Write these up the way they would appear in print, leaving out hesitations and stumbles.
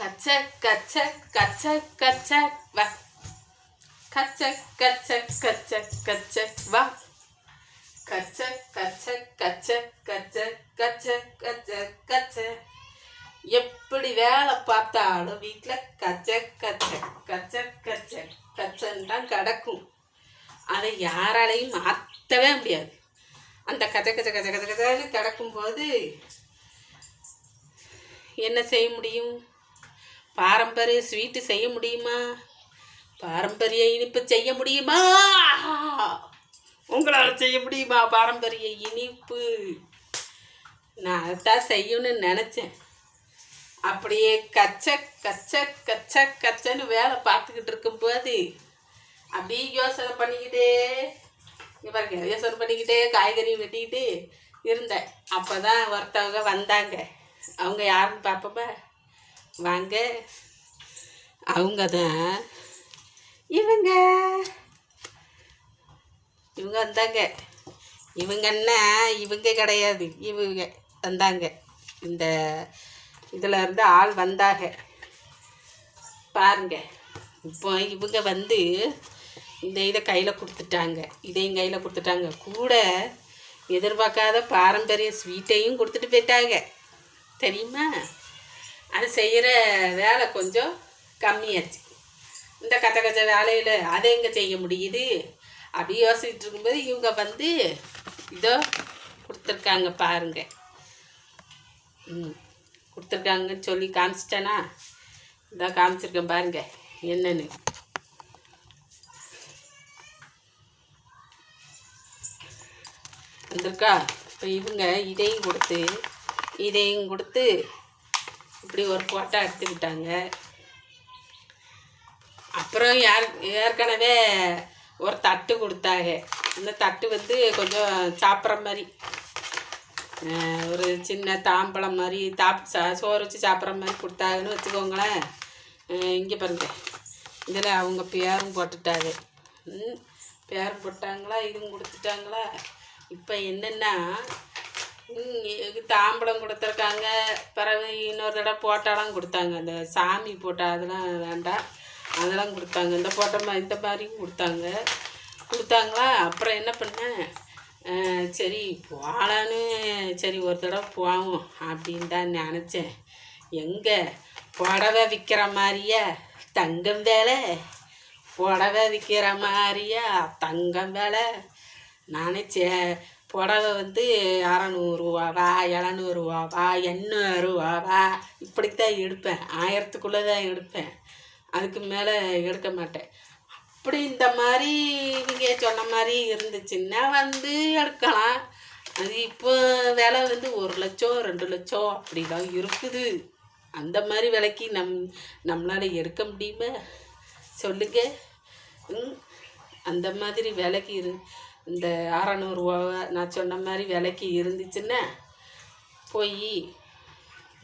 கச்சக் கச்சக் கச்சக் கச்சக் வா கச்சக் கச்சக் கச்சக் கச்சக் வா கச்சக் கச்சக் கச்சக் கச்சக் கச்சக் கச்சக் கச்சக். எப்படி வேலை பார்த்தாலும் வீட்டில் கச்சக் கச்சக் கச்சக் கச்சக் கச்சன்னு தான் கிடக்கும். அதை யாராலையும் மாற்றவே முடியாது. அந்த கச்ச கச்ச கச்ச கச்ச கச்சன்னு கிடக்கும்போது என்ன செய்ய முடியும்? பாரம்பரிய ஸ்வீட்டு செய்ய முடியுமா? பாரம்பரிய இனிப்பு செய்ய முடியுமா? உங்களால் செய்ய முடியுமா பாரம்பரிய இனிப்பு? நான் அதைத்தான் செய்யணும்னு நினச்சேன். அப்படியே கச்ச கச்ச கச்ச கச்சன்னு வேலை பார்த்துக்கிட்டு இருக்கும்போது அப்படியே யோசனை பண்ணிக்கிட்டே யோசனை பண்ணிக்கிட்டே காய்கறி வெட்டிக்கிட்டு இருந்தேன். அப்போ தான் ஒருத்தவங்க வந்தாங்க. அவங்க யாருன்னு பார்ப்போமா வாங்க. அவங்க தான் இவங்க வந்தாங்க. இவங்கன்னா இவங்க கிடையாது, இவங்க வந்தாங்க. இந்த இதில் இருந்து ஆள் வந்தாங்க பாருங்க. இப்போ இவங்க வந்து இந்த இதை கையில் கொடுத்துட்டாங்க, இதையும் கையில் கொடுத்துட்டாங்க. கூட எதிர்பார்க்காத பாரம்பரிய ஸ்வீட்டையும் கொடுத்துட்டு போயிட்டாங்க. தெரியுமா? அது செய்கிற வேலை கொஞ்சம் கம்மியாச்சு. இந்த கச்ச கச்ச வேலையில் அதை எங்கே செய்ய முடியுது? அப்படி யோசிச்சுட்டு இருக்கும்போது இவங்க வந்து இதோ கொடுத்துருக்காங்க பாருங்க. கொடுத்துருக்காங்கன்னு சொல்லி காமிச்சிட்டேனா? இதோ காமிச்சிருக்கேன் பாருங்க என்னன்னு. வந்திருக்கா? இப்போ இவங்க இதையும் கொடுத்து இப்படி ஒரு ஃபோட்டோ எடுத்துக்கிட்டாங்க. அப்புறம் ஏற்கனவே ஒரு தட்டு கொடுத்தாங்க. இந்த தட்டு வந்து கொஞ்சம் சாப்பிட்ற மாதிரி, ஒரு சின்ன தாம்பழம் மாதிரி சோறு வச்சு சாப்பிட்ற மாதிரி கொடுத்தாங்கன்னு வச்சுக்கோங்களேன். இங்கே பாருங்க, இதில் அவங்க பேரும் போட்டுட்டாங்க. பேரும் போட்டாங்களா, இதுவும் கொடுத்துட்டாங்களா. இப்போ என்னென்னா தாம்பழம் கொடுத்துருக்காங்க. பிறகு இன்னொரு தடவை போட்டாலாம் கொடுத்தாங்க. அந்த சாமி போட்டா அதெல்லாம் வேண்டாம், அதெல்லாம் கொடுத்தாங்க. இந்த இந்த மாதிரியும் கொடுத்தாங்களா. அப்புறம் என்ன பண்ணேன், சரி போகலான்னு சரி ஒரு தடவை போவோம் அப்படின்னு தான் நினச்சேன். எங்கே புடவை விற்கிற மாதிரியா தங்கம் வேலை, புடவை விற்கிற மாதிரியா தங்கம் வேலை. நானே புடவை வந்து 600 ரூபாவா 700 ரூபாவா 800 ரூபாவா இப்படித்தான் எடுப்பேன். 1000க்குள்ளே தான் எடுப்பேன், அதுக்கு மேலே எடுக்க மாட்டேன். அப்படி இந்த மாதிரி இவங்க சொன்ன மாதிரி இருந்துச்சுன்னா வந்து எடுக்கலாம். அது இப்போ விலை வந்து 1 லட்சம் 2 லட்சம் அப்படிலாம் இருக்குது. அந்த மாதிரி விலைக்கு நம்மளால் எடுக்க முடியுமா சொல்லுங்க? அந்த மாதிரி விலைக்கு இந்த 600 ரூபாவை நான் சொன்ன மாதிரி விலைக்கு இருந்துச்சுன்னா போய்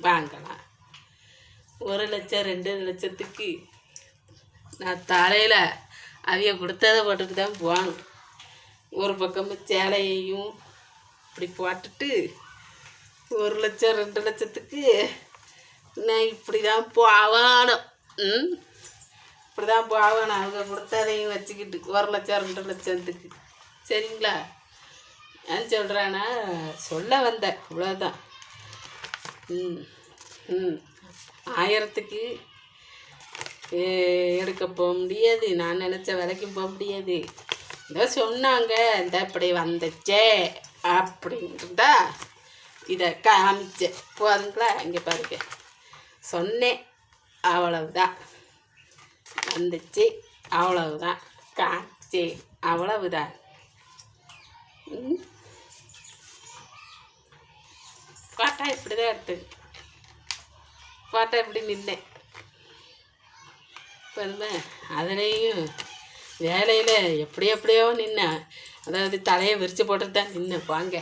வாங்கலாம். 1 லட்சம் 2 லட்சத்துக்கு நான் தலையில் அவைய கொடுத்ததை போட்டுட்டு தான் போகணும். ஒரு பக்கமும் சேலையையும் இப்படி போட்டுட்டு 1 லட்சம் 2 லட்சத்துக்கு நான் இப்படி தான் போகணும். இப்படி தான் போகணும். அவங்க கொடுத்ததையும் வச்சுக்கிட்டு 1 லட்சம் 2 லட்சத்துக்கு. சரிங்களா? ஏன் சொல்கிறேன்னா சொல்ல வந்தேன், அவ்வளோதான். 1000க்கு எடுக்க போக முடியாது, நான் நினச்ச விலைக்கும் போக முடியாது. இதோ சொன்னாங்க இந்த இப்படி வந்துச்சே அப்படின்றதா இதை காமிச்சேன். போதுங்களா? இங்கே பாருங்க, சொன்னேன் அவ்வளவுதான். வந்துச்சு அவ்வளவுதான், காமிச்சே அவ்வளவுதான். பாட்டா இப்படி தான் எடுத்தது. பாட்டா இப்படி நின்னேன் பாருங்க. அதுலேயும் வேலையில் எப்படியோ நின்னேன். அதாவது தலையை விரித்து போட்டுட்டு தான் நின்னேன். வாங்க.